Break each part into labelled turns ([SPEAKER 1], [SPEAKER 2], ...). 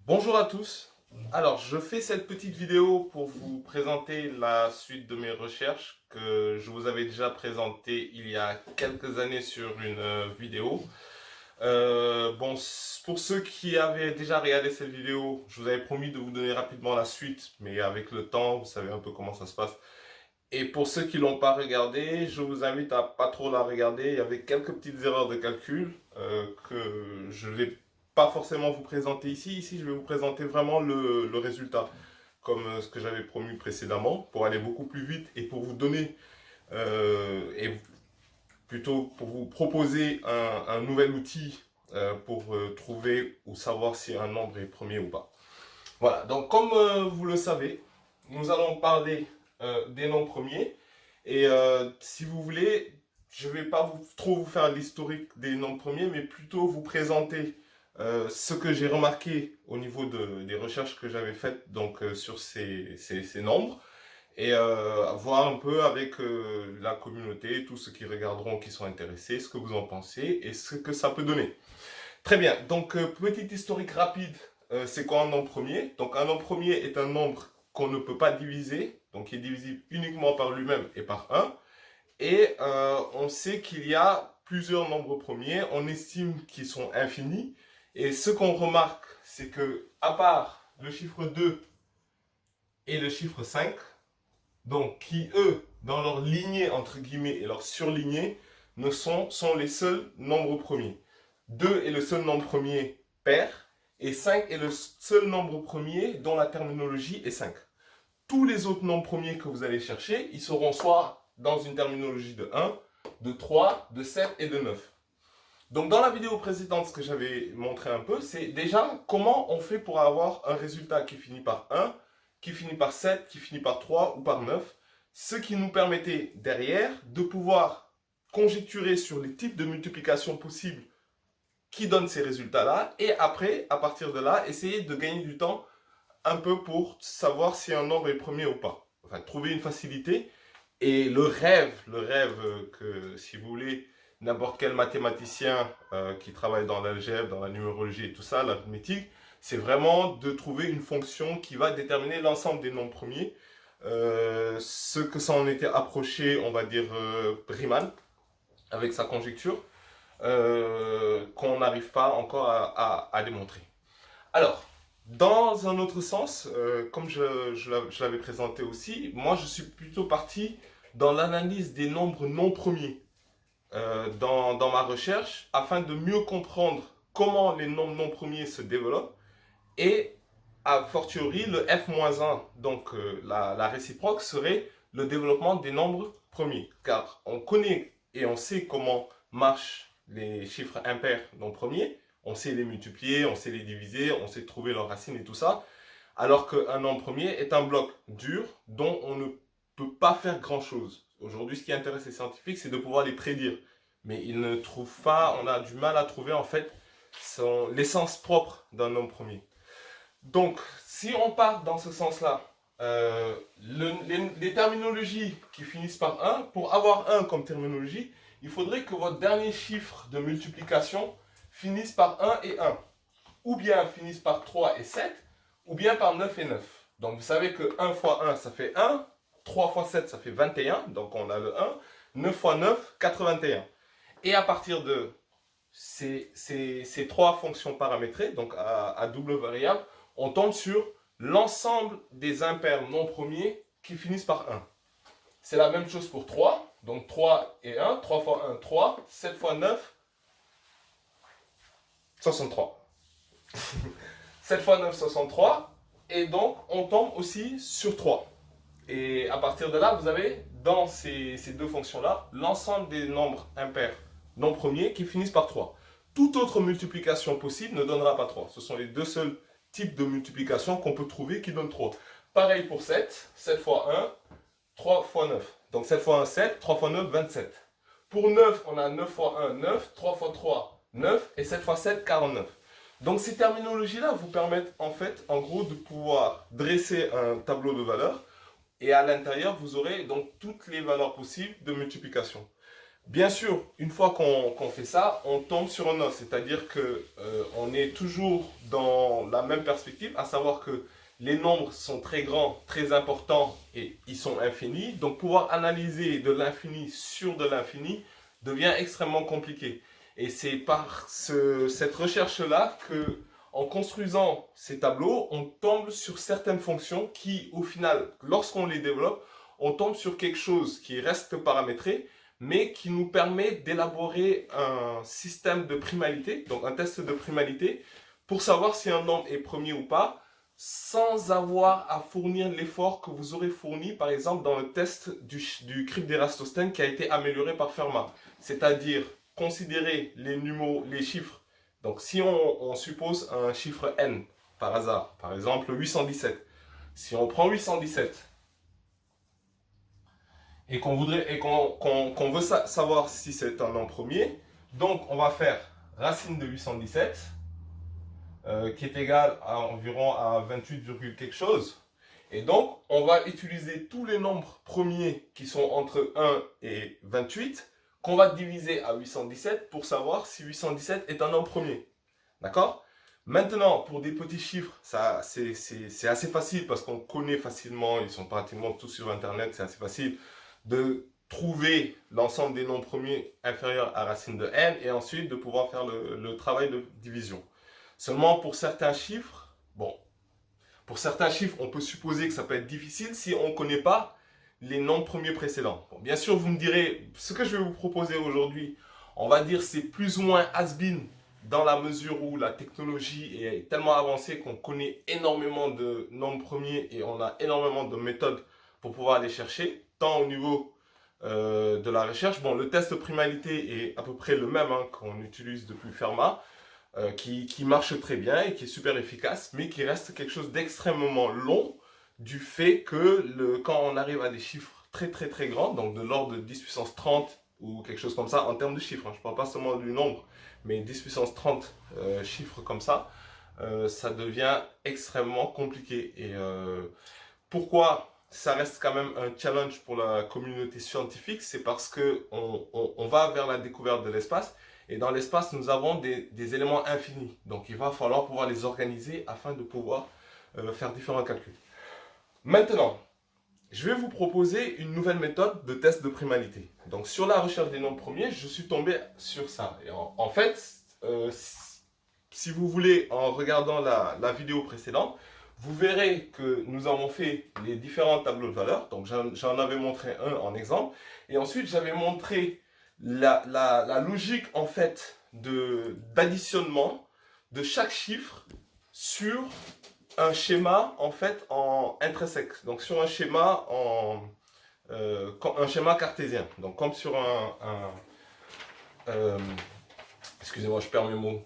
[SPEAKER 1] Bonjour à tous. Alors, je fais cette petite vidéo pour vous présenter la suite de mes recherches que je vous avais déjà présentées il y a quelques années sur une vidéo. Pour ceux qui avaient déjà regardé cette vidéo, je vous avais promis de vous donner rapidement la suite, mais avec le temps, vous savez un peu comment ça se passe. Et pour ceux qui l'ont pas regardé, je vous invite à pas trop la regarder. Il y avait quelques petites erreurs de calcul que je vais pas forcément vous présenter ici. Ici, je vais vous présenter vraiment le résultat, comme ce que j'avais promis précédemment, pour aller beaucoup plus vite et pour vous donner, et plutôt pour vous proposer un nouvel outil pour trouver ou savoir si un nombre est premier ou pas. Voilà, donc comme vous le savez, nous allons parler des noms premiers. Et si vous voulez, je ne vais pas trop vous faire l'historique des noms premiers, mais plutôt vous présenter ce que j'ai remarqué au niveau des recherches que j'avais faites donc, sur ces nombres. Et voir un peu avec la communauté, tous ceux qui regarderont, qui sont intéressés, ce que vous en pensez et ce que ça peut donner. Très bien, donc petit historique rapide, c'est quoi un nombre premier? Donc un nombre premier est un nombre qu'on ne peut pas diviser, donc qui est divisible uniquement par lui-même et par un. Et on sait qu'il y a plusieurs nombres premiers, on estime qu'ils sont infinis. Et ce qu'on remarque, c'est que à part le chiffre 2 et le chiffre 5, donc qui eux, dans leur lignée entre guillemets et leur surlignée, sont les seuls nombres premiers. 2 est le seul nombre premier pair, et 5 est le seul nombre premier dont la terminologie est 5. Tous les autres nombres premiers que vous allez chercher, ils seront soit dans une terminologie de 1, de 3, de 7 et de 9. Donc dans la vidéo précédente, ce que j'avais montré un peu, c'est déjà comment on fait pour avoir un résultat qui finit par 1, qui finit par 7, qui finit par 3 ou par 9, ce qui nous permettait derrière de pouvoir conjecturer sur les types de multiplications possibles qui donnent ces résultats-là, et après, à partir de là, essayer de gagner du temps un peu pour savoir si un nombre est premier ou pas. Enfin, trouver une facilité. Et le rêve que, si vous voulez, n'importe quel mathématicien qui travaille dans l'algèbre, dans la numérologie et tout ça, l'arithmétique, c'est vraiment de trouver une fonction qui va déterminer l'ensemble des nombres premiers. Ce que ça en était approché, on va dire, Riemann, avec sa conjecture, qu'on n'arrive pas encore à démontrer. Alors, dans un autre sens, comme je l'avais présenté aussi, moi je suis plutôt parti dans l'analyse des nombres non premiers dans ma recherche afin de mieux comprendre comment les nombres non premiers se développent et a fortiori le f-1, donc la réciproque serait le développement des nombres premiers. Car on connaît et on sait comment marchent les chiffres impairs non premiers, on sait les multiplier, on sait les diviser, on sait trouver leurs racines et tout ça, alors qu'un nombre premier est un bloc dur dont on ne peut pas faire grand-chose. Aujourd'hui, ce qui intéresse les scientifiques, c'est de pouvoir les prédire. Mais ils ne trouvent pas, on a du mal à trouver en fait l'essence propre d'un nombre premier. Donc, si on part dans ce sens-là, les terminologies qui finissent par 1, pour avoir 1 comme terminologie, il faudrait que votre dernier chiffre de multiplication finisse par 1 et 1. Ou bien finisse par 3 et 7, ou bien par 9 et 9. Donc vous savez que 1 fois 1, ça fait 1, 3 fois 7, ça fait 21, donc on a le 1, 9 fois 9, 81. Et à partir de ces trois fonctions paramétrées, donc à double variable, on tombe sur l'ensemble des impairs non premiers qui finissent par 1. C'est la même chose pour 3, donc 3 et 1, 3 fois 1, 3, 7 fois 9, 63. 7 fois 9, 63, et donc on tombe aussi sur 3. Et à partir de là, vous avez dans ces deux fonctions-là l'ensemble des nombres impairs non premiers qui finissent par 3. Toute autre multiplication possible ne donnera pas 3. Ce sont les deux seuls types de multiplication qu'on peut trouver qui donnent 3. Pareil pour 7, 7 fois 1, 3 fois 9. Donc 7 fois 1, 7, 3 fois 9, 27. Pour 9, on a 9 fois 1, 9, 3 fois 3, 9, et 7 fois 7, 49. Donc ces terminologies-là vous permettent en fait, en gros, de pouvoir dresser un tableau de valeurs et à l'intérieur, vous aurez donc toutes les valeurs possibles de multiplication. Bien sûr, une fois qu'on fait ça, on tombe sur un os, c'est-à-dire que on est toujours dans la même perspective, à savoir que les nombres sont très grands, très importants et ils sont infinis. Donc pouvoir analyser de l'infini sur de l'infini devient extrêmement compliqué. Et c'est par cette recherche-là que, en construisant ces tableaux, on tombe sur certaines fonctions qui, au final, lorsqu'on les développe, on tombe sur quelque chose qui reste paramétré mais qui nous permet d'élaborer un système de primalité, donc un test de primalité, pour savoir si un nombre est premier ou pas, sans avoir à fournir l'effort que vous aurez fourni, par exemple, dans le test du crypte d'Eratosthène qui a été amélioré par Fermat. C'est-à-dire considérer les chiffres. Donc si on suppose un chiffre n, par hasard, par exemple 817. Si on prend 817 et qu'on veut savoir si c'est un nombre premier, donc on va faire racine de 817 qui est égal à environ à 28, quelque chose. Et donc on va utiliser tous les nombres premiers qui sont entre 1 et 28 qu'on va diviser à 817 pour savoir si 817 est un nombre premier. D'accord? Maintenant, pour des petits chiffres, c'est assez facile parce qu'on connaît facilement, ils sont pratiquement tous sur Internet, c'est assez facile de trouver l'ensemble des nombres premiers inférieurs à racine de n et ensuite de pouvoir faire le travail de division. Seulement pour certains chiffres, bon, pour certains chiffres, on peut supposer que ça peut être difficile si on ne connaît pas les nombres premiers précédents. Bon, bien sûr, vous me direz, ce que je vais vous proposer aujourd'hui, on va dire c'est plus ou moins has-been dans la mesure où la technologie est tellement avancée qu'on connaît énormément de nombres premiers et on a énormément de méthodes pour pouvoir les chercher, tant au niveau de la recherche. Bon, le test de primalité est à peu près le même qu'on utilise depuis Fermat, qui marche très bien et qui est super efficace, mais qui reste quelque chose d'extrêmement long du fait que quand on arrive à des chiffres très très très grands, donc de l'ordre de 10 puissance 30 ou quelque chose comme ça en termes de chiffres, je ne parle pas seulement du nombre, mais 10 puissance 30 chiffres comme ça devient extrêmement compliqué. Et pourquoi ça reste quand même un challenge pour la communauté scientifique? C'est parce que on va vers la découverte de l'espace. Et dans l'espace, nous avons des éléments infinis. Donc il va falloir pouvoir les organiser afin de pouvoir faire différents calculs. Maintenant, je vais vous proposer une nouvelle méthode de test de primalité. Donc sur la recherche des nombres premiers, je suis tombé sur ça. Et en fait, si vous voulez, en regardant la vidéo précédente, vous verrez que nous avons fait les différents tableaux de valeurs. Donc j'en avais montré un en exemple. Et ensuite, j'avais montré la logique en fait d'additionnement de chaque chiffre sur un schéma en fait en intrinsèque, donc sur un schéma cartésien, donc comme sur excusez-moi, je perds mes mots,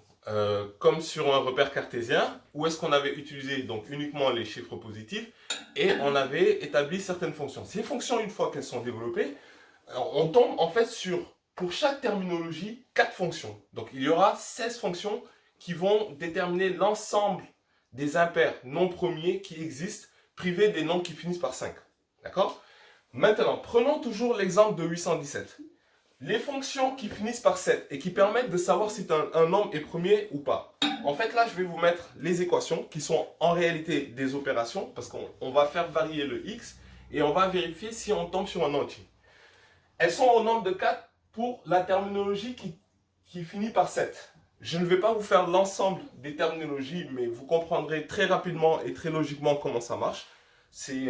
[SPEAKER 1] comme sur un repère cartésien où est-ce qu'on avait utilisé donc uniquement les chiffres positifs et on avait établi certaines fonctions. Ces fonctions, une fois qu'elles sont développées, on tombe en fait sur, pour chaque terminologie, 4 fonctions. Donc il y aura 16 fonctions qui vont déterminer l'ensemble des impairs non premiers qui existent, privés des nombres qui finissent par 5. D'accord? Maintenant, prenons toujours l'exemple de 817. Les fonctions qui finissent par 7 et qui permettent de savoir si un nombre est premier ou pas. En fait, là, je vais vous mettre les équations qui sont en réalité des opérations parce qu'on va faire varier le x et on va vérifier si on tombe sur un entier. Elles sont au nombre de 4 pour la terminologie qui finit par 7. Je ne vais pas vous faire l'ensemble des terminologies, mais vous comprendrez très rapidement et très logiquement comment ça marche. C'est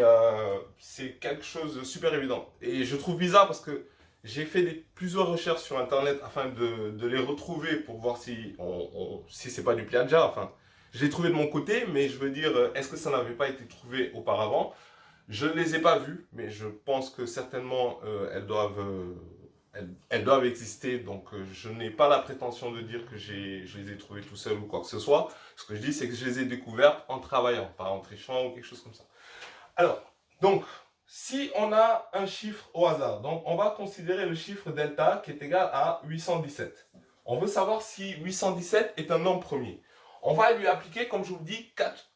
[SPEAKER 1] quelque chose de super évident. Et je trouve bizarre parce que j'ai fait plusieurs recherches sur Internet afin de les retrouver pour voir si c'est pas du plagiat. Enfin, je l'ai trouvé de mon côté, mais je veux dire, est-ce que ça n'avait pas été trouvé auparavant? Je ne les ai pas vues, mais je pense que certainement elles doivent exister. Donc je n'ai pas la prétention de dire que je les ai trouvées tout seul ou quoi que ce soit. Ce que je dis, c'est que je les ai découvertes en travaillant, pas en trichant ou quelque chose comme ça. Alors, donc, si on a un chiffre au hasard, donc on va considérer le chiffre delta qui est égal à 817. On veut savoir si 817 est un nombre premier. On va lui appliquer, comme je vous dis,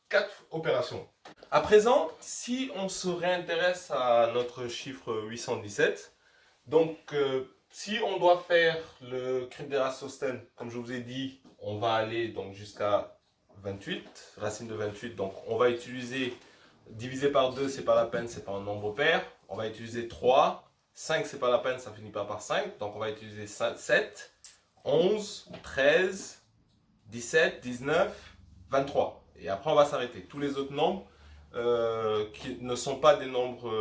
[SPEAKER 1] 4 opérations. À présent, si on se réintéresse à notre chiffre 817, donc Si on doit faire le cube d'Eratosthène, comme je vous ai dit, on va aller donc jusqu'à 28, racine de 28. Donc on va utiliser, divisé par 2, c'est pas la peine, c'est pas un nombre pair. On va utiliser 3, 5, c'est pas la peine, ça finit pas par 5. Donc on va utiliser 7, 11, 13, 17, 19, 23. Et après on va s'arrêter. Tous les autres nombres qui ne sont pas des nombres,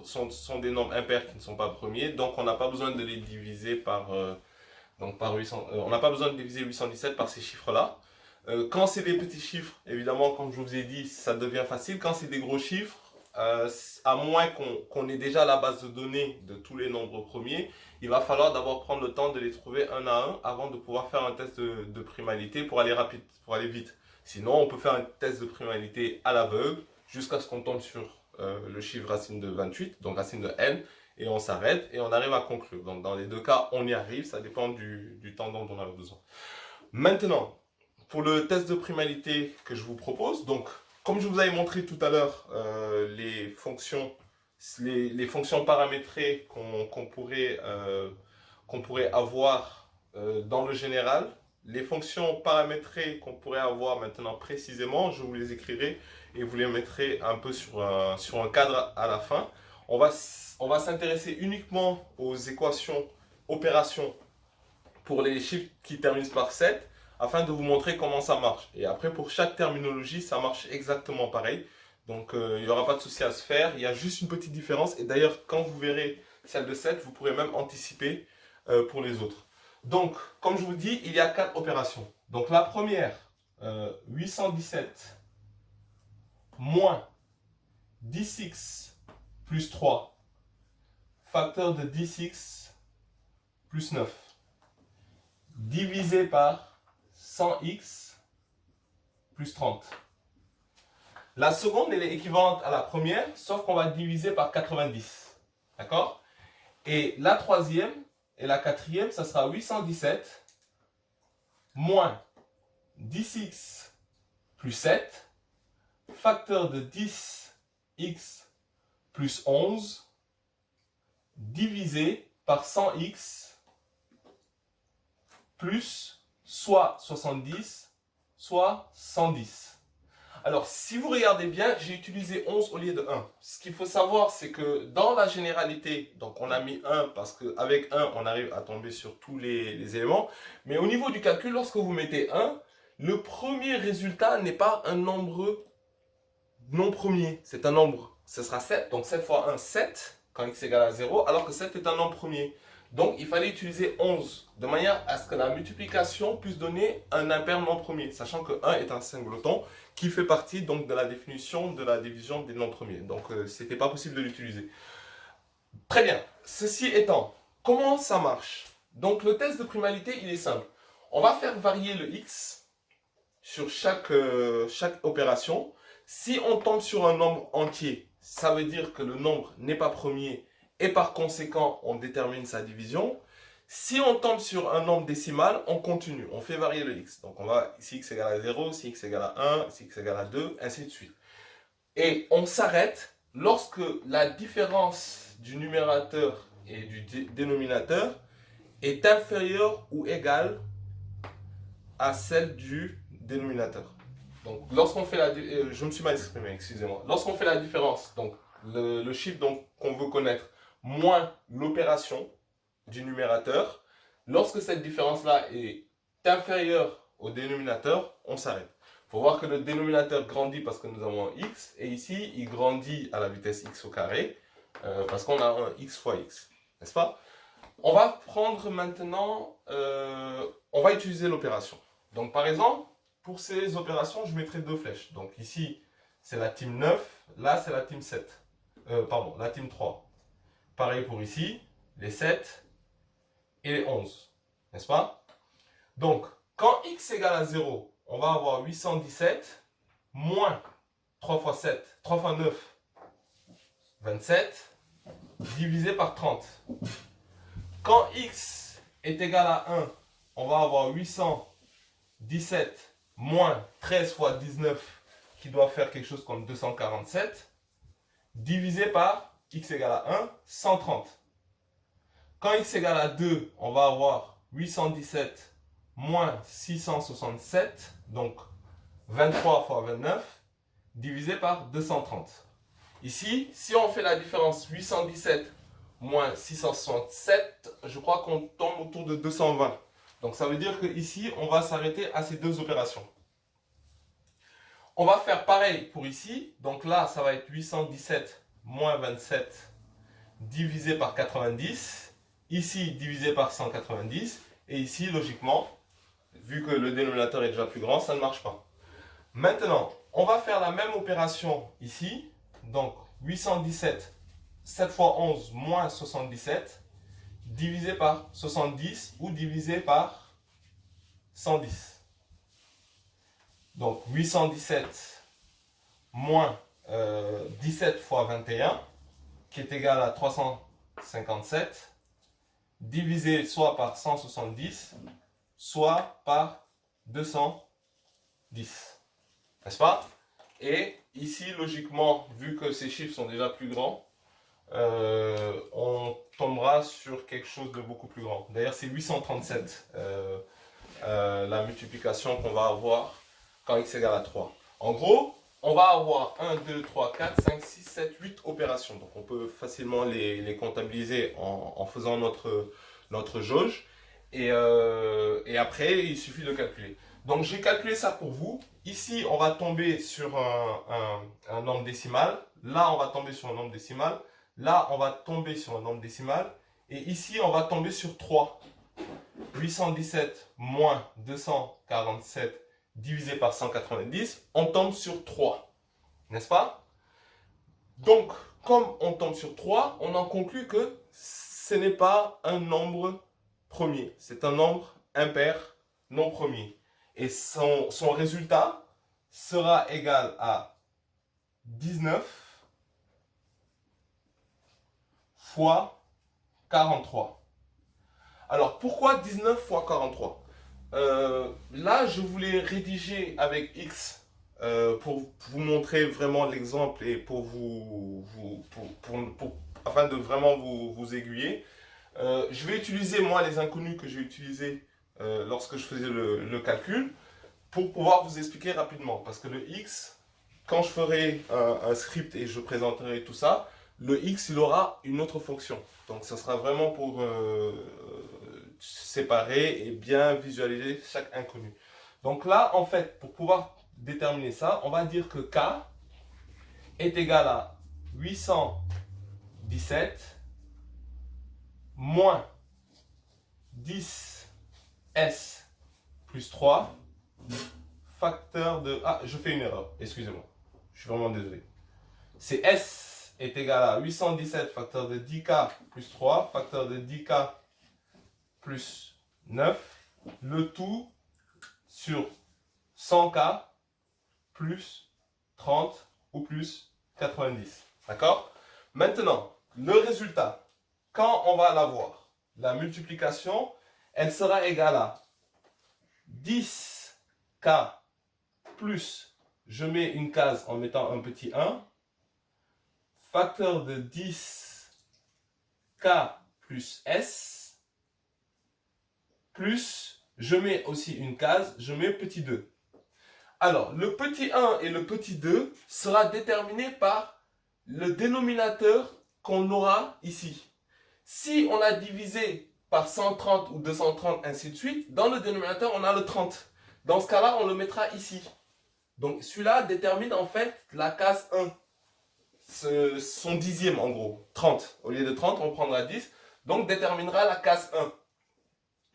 [SPEAKER 1] sont des nombres impairs qui ne sont pas premiers. Donc on n'a pas besoin de les diviser par 800, on n'a pas besoin de diviser 817 par ces chiffres-là. Quand c'est des petits chiffres, évidemment, comme je vous ai dit, ça devient facile. Quand c'est des gros chiffres, à moins qu'on ait déjà la base de données de tous les nombres premiers, il va falloir d'abord prendre le temps de les trouver un à un avant de pouvoir faire un test de primalité pour aller rapide, pour aller vite. Sinon, on peut faire un test de primalité à l'aveugle jusqu'à ce qu'on tombe sur le chiffre racine de 28, donc racine de n, et on s'arrête et on arrive à conclure. Donc dans les deux cas, on y arrive, ça dépend du temps dont on a besoin. Maintenant, pour le test de primalité que je vous propose, donc comme je vous avais montré tout à l'heure, les fonctions paramétrées qu'on pourrait avoir dans le général, les fonctions paramétrées qu'on pourrait avoir maintenant précisément, je vous les écrirai et vous les mettrez un peu sur un cadre à la fin. On va s'intéresser uniquement aux équations, opérations pour les chiffres qui terminent par 7 afin de vous montrer comment ça marche. Et après, pour chaque terminologie, ça marche exactement pareil. Donc, il n'y aura pas de souci à se faire. Il y a juste une petite différence. Et d'ailleurs, quand vous verrez celle de 7, vous pourrez même anticiper pour les autres. Donc, comme je vous dis, il y a 4 opérations. Donc, la première, 817 moins 10x plus 3, facteur de 10x plus 9, divisé par 100x plus 30. La seconde, elle est équivalente à la première, sauf qu'on va diviser par 90. D'accord? Et la troisième et la quatrième, ça sera 817 moins 10x plus 7, facteur de 10x plus 11, divisé par 100x plus soit 70, soit 110. Alors, si vous regardez bien, j'ai utilisé 11 au lieu de 1. Ce qu'il faut savoir, c'est que dans la généralité, donc on a mis 1 parce qu'avec 1, on arrive à tomber sur tous les éléments. Mais au niveau du calcul, lorsque vous mettez 1, le premier résultat n'est pas un nombre non premier. C'est un nombre, ce sera 7. Donc 7 fois 1, 7, quand x égale à 0, alors que 7 est un nombre premier. Donc, il fallait utiliser 11, de manière à ce que la multiplication puisse donner un impair non premier, sachant que 1 est un singleton qui fait partie donc de la définition de la division des non premiers. Donc, ce n'était pas possible de l'utiliser. Très bien. Ceci étant, comment ça marche? Donc, le test de primalité, il est simple. On va faire varier le x sur chaque opération. Si on tombe sur un nombre entier, ça veut dire que le nombre n'est pas premier et par conséquent, on détermine sa division. Si on tombe sur un nombre décimal, on continue, on fait varier le x. Donc on va, si x égale à 0, si x égale à 1, si x égale à 2, ainsi de suite. Et on s'arrête lorsque la différence du numérateur et du dénominateur est inférieure ou égale à celle du dénominateur. Donc lorsqu'on fait la... je me suis mal exprimé, excusez-moi. Lorsqu'on fait la différence, donc le chiffre qu'on veut connaître, moins l'opération du numérateur, lorsque cette différence-là est inférieure au dénominateur, on s'arrête. Il faut voir que le dénominateur grandit parce que nous avons un x, et ici, il grandit à la vitesse x au carré, parce qu'on a un x fois x, n'est-ce pas? On va prendre maintenant, on va utiliser l'opération. Donc par exemple, pour ces opérations, je mettrai deux flèches. Donc ici, c'est la team 9, là, c'est la team 7. Pardon, la team 3. Pareil pour ici, les 7 et les 11. N'est-ce pas? Donc, quand x égale à 0, on va avoir 817 moins 3 fois 7, 3 fois 9, 27, divisé par 30. Quand x est égal à 1, on va avoir 817 moins 13 fois 19, qui doit faire quelque chose comme 247, divisé par x égale à 1, 130. Quand x égale à 2, on va avoir 817 moins 667, donc 23 fois 29, divisé par 230. Ici, si on fait la différence 817 moins 667, je crois qu'on tombe autour de 220. Donc ça veut dire qu'ici, on va s'arrêter à ces deux opérations. On va faire pareil pour ici. Donc là, ça va être 817 moins 27 divisé par 90. Ici, divisé par 190. Et ici, logiquement, vu que le dénominateur est déjà plus grand, ça ne marche pas. Maintenant, on va faire la même opération ici. Donc, 817, 7 fois 11 moins 77, divisé par 70 ou divisé par 110. Donc, 817 moins 17 fois 21, qui est égal à 357, divisé soit par 170, soit par 210. N'est-ce pas? Et ici, logiquement, vu que ces chiffres sont déjà plus grands, on tombera sur quelque chose de beaucoup plus grand. D'ailleurs, c'est 837, la multiplication qu'on va avoir quand x égale à 3. En gros, on va avoir 1, 2, 3, 4, 5, 6, 7, 8 opérations. Donc, on peut facilement les comptabiliser en faisant notre jauge. Et après, il suffit de calculer. Donc, j'ai calculé ça pour vous. Ici, on va tomber sur un nombre décimal. Là, on va tomber sur un nombre décimal. Là, on va tomber sur un nombre décimal. Et ici, on va tomber sur 3. 817 moins 247 divisé par 190, on tombe sur 3. N'est-ce pas? Donc, comme on tombe sur 3, on en conclut que ce n'est pas un nombre premier. C'est un nombre impair non premier. Et son résultat sera égal à 19 fois 43. Alors, pourquoi 19 fois 43? Là, je voulais rédiger avec X pour vous montrer vraiment l'exemple et afin de vraiment vous aiguiller. Je vais utiliser moi les inconnus que j'ai utilisés lorsque je faisais le calcul pour pouvoir vous expliquer rapidement. Parce que le X, quand je ferai un script et je présenterai tout ça, le X, il aura une autre fonction. Donc, ça sera vraiment pour séparer et bien visualiser chaque inconnu. Donc là, en fait, pour pouvoir déterminer ça, on va dire que K est égal à 817 moins 10S plus 3 facteur de... Ah, je fais une erreur, excusez-moi. Je suis vraiment désolé. C'est S est égal à 817 facteur de 10K plus 3 facteur de 10K plus 9, le tout sur 100K plus 30 ou plus 90. D'accord? Maintenant, le résultat, quand on va l'avoir, la multiplication, elle sera égale à 10K plus, je mets une case en mettant un petit 1, facteur de 10K plus S, plus, je mets aussi une case, je mets petit 2. Alors, le petit 1 et le petit 2 sera déterminé par le dénominateur qu'on aura ici. Si on a divisé par 130 ou 230, ainsi de suite, dans le dénominateur, on a le 30. Dans ce cas-là, on le mettra ici. Donc, celui-là détermine en fait la case 1. Son dixième en gros, 30. Au lieu de 30, on prendra 10. Donc, déterminera la case 1.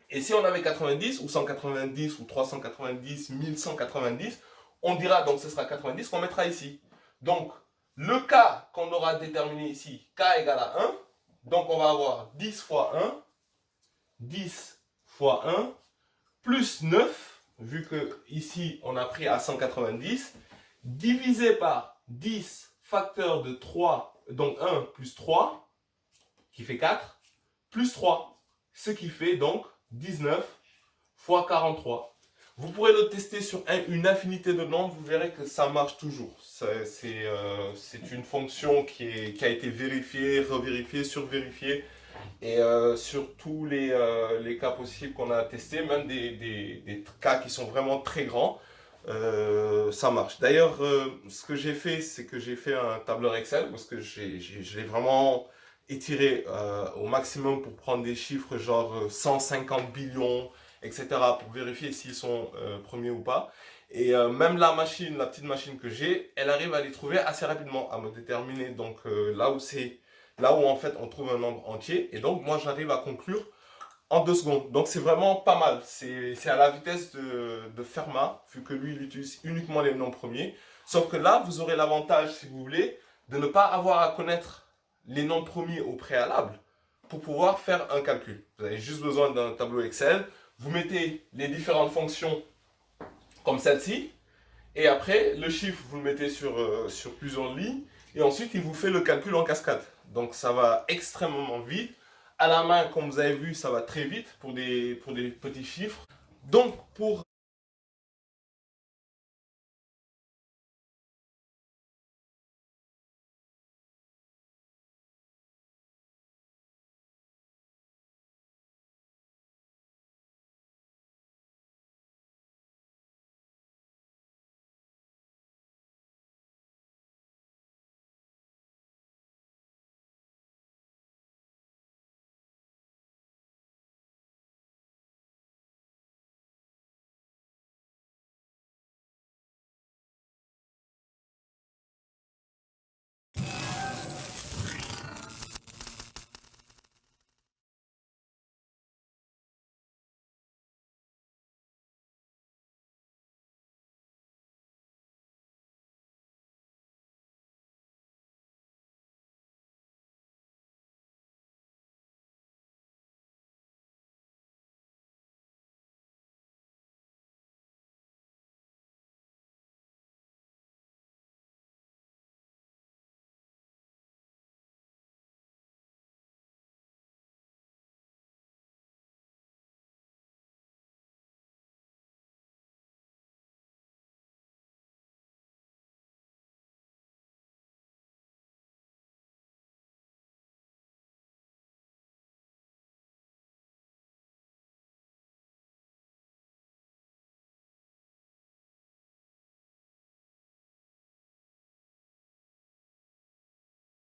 [SPEAKER 1] Et si on avait 90 ou 190 ou 390, 1190, on dira donc ce sera 90 qu'on mettra ici. Donc le K qu'on aura déterminé ici, K égale à 1, donc on va avoir 10 fois 1, 10 fois 1, plus 9, vu que ici on a pris à 190, divisé par 10 facteur de 3, donc 1 plus 3, qui fait 4, plus 3, ce qui fait donc 19 fois 43. Vous pourrez le tester sur une infinité de nombres, vous verrez que ça marche toujours. C'est une fonction qui a été vérifiée, revérifiée, survérifiée. Et sur tous les cas possibles qu'on a testés, même des cas qui sont vraiment très grands, ça marche. D'ailleurs, ce que j'ai fait, c'est que j'ai fait un tableur Excel parce que je l'ai vraiment étiré au maximum pour prendre des chiffres genre 150 billions, etc. pour vérifier s'ils sont premiers ou pas. Et même la machine, la petite machine que j'ai, elle arrive à les trouver assez rapidement, à me déterminer donc là où en fait on trouve un nombre entier. Et donc moi j'arrive à conclure en 2 secondes. Donc c'est vraiment pas mal. C'est à la vitesse de Fermat, vu que lui il utilise uniquement les nombres premiers. Sauf que là, vous aurez l'avantage, si vous voulez, de ne pas avoir à connaître les nombres premiers au préalable pour pouvoir faire un calcul. Vous avez juste besoin d'un tableau Excel. Vous mettez les différentes fonctions comme celle-ci. Et après, le chiffre, vous le mettez sur plusieurs lignes. Et ensuite, il vous fait le calcul en cascade. Donc ça va extrêmement vite. À la main, comme vous avez vu, ça va très vite pour des petits chiffres. Donc pour